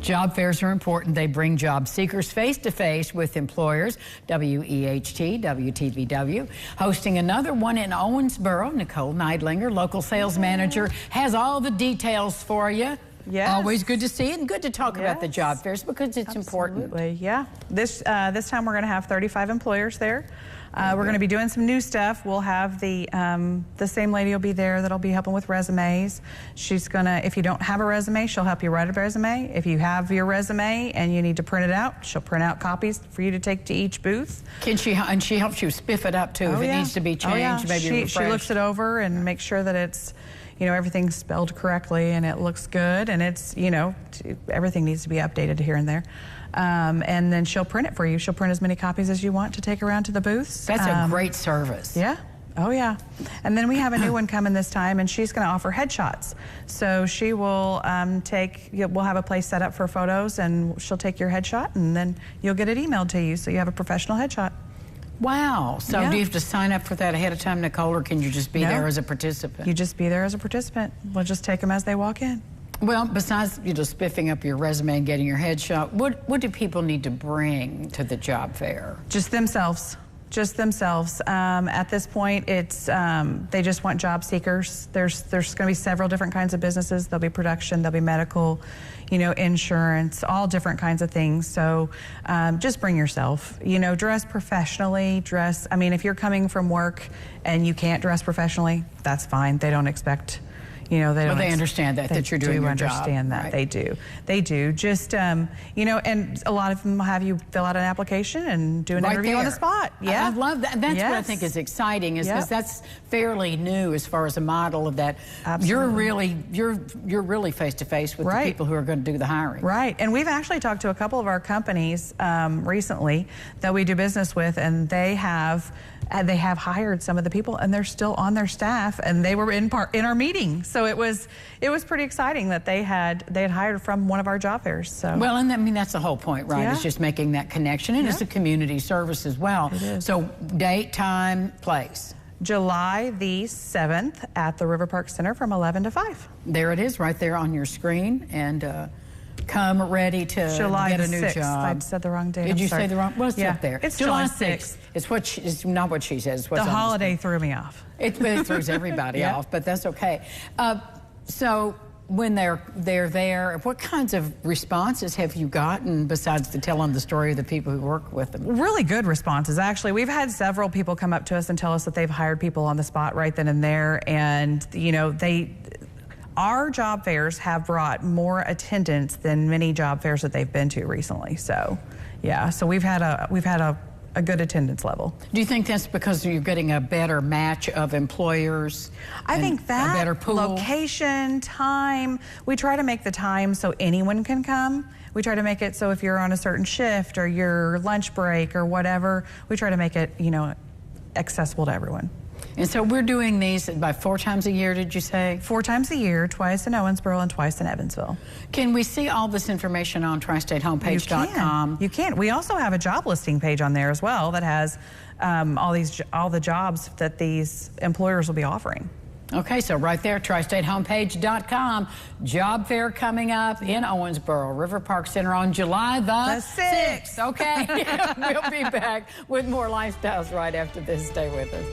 Job fairs are important. They bring job seekers face-to-face with employers. WEHT, WTVW, hosting another one in Owensboro. Nicole Neidlinger, local sales manager, has all the details for you. Yes. Always good to see it and good to talk about the job fairs because it's important. Absolutely, yeah. This time we're going to have 35 employers there. We're going to be doing some new stuff. We'll have the same lady will be there that'll be helping with resumes. She's gonna, if you don't have a resume, she'll help you write a resume. If you have your resume and you need to print it out, she'll print out copies for you to take to each booth. Can she, and she helps you spiff it up too if it needs to be changed, maybe refreshed. She looks it over and makes sure that it's, you know, everything's spelled correctly and it looks good, and it's, you know, everything needs to be updated here and there. And then she'll print it for you. She'll print as many copies as you want to take around to the booths. That's a great service. Yeah. Oh, yeah. And then we have a new one coming this time, and she's going to offer headshots. So she will we'll have a place set up for photos, and she'll take your headshot, and then you'll get it emailed to you, so you have a professional headshot. Wow. So do you have to sign up for that ahead of time, Nicole, or can you just be there as a participant? You just be there as a participant. We'll just take them as they walk in. Well, besides spiffing up your resume and getting your headshot, what do people need to bring to the job fair? Just themselves. Just themselves. At this point, it's they just want job seekers. There's going to be several different kinds of businesses. There'll be production, there'll be medical, you know, insurance, all different kinds of things. So just bring yourself. You know, dress professionally. I mean, if you're coming from work and you can't dress professionally, that's fine. They don't expect. You know, they understand that you're doing your job. They do understand that. Right. They do. Just, you know, and a lot of them will have you fill out an application and do an interview on the spot. Yeah. I love that. That's what I think is exciting, is because that's fairly new as far as a model of that. Absolutely. You're really face-to-face with the people who are going to do the hiring. Right. And we've actually talked to a couple of our companies recently that we do business with, and they have hired some of the people, and they're still on their staff, and they were in our meeting. So it was pretty exciting that they had hired from one of our job fairs. So well, and I mean that's the whole point, right? It's just making that connection, and it's a community service as well. It is. So date, time, place. July the 7th at the River Park Center from 11 to 5. There it is, right there on your screen, and come ready to get a new job. I said the wrong date. Did you say the wrong? Well, it's up there. It's July 6th. It's not what she says. It's what's the holiday threw me off. It throws everybody off, but that's okay. So when they're there, what kinds of responses have you gotten besides telling the story of the people who work with them? Really good responses, actually. We've had several people come up to us and tell us that they've hired people on the spot right then and there, and you know our job fairs have brought more attendance than many job fairs that they've been to recently. So, yeah, so we've had a good attendance level. Do you think that's because you're getting a better match of employers? I think that, a better pool? Location, time. We try to make the time so anyone can come. We try to make it so if you're on a certain shift or your lunch break or whatever, we try to make it, you know, accessible to everyone. And so we're doing these by 4 times a year, did you say? 4 times a year, twice in Owensboro and twice in Evansville. Can we see all this information on TristateHomepage.com? You can. We also have a job listing page on there as well that has all the jobs that these employers will be offering. Okay, so right there, TristateHomepage.com. Job fair coming up in Owensboro, River Park Center on July the 6th. Okay, we'll be back with more lifestyles right after this. Stay with us.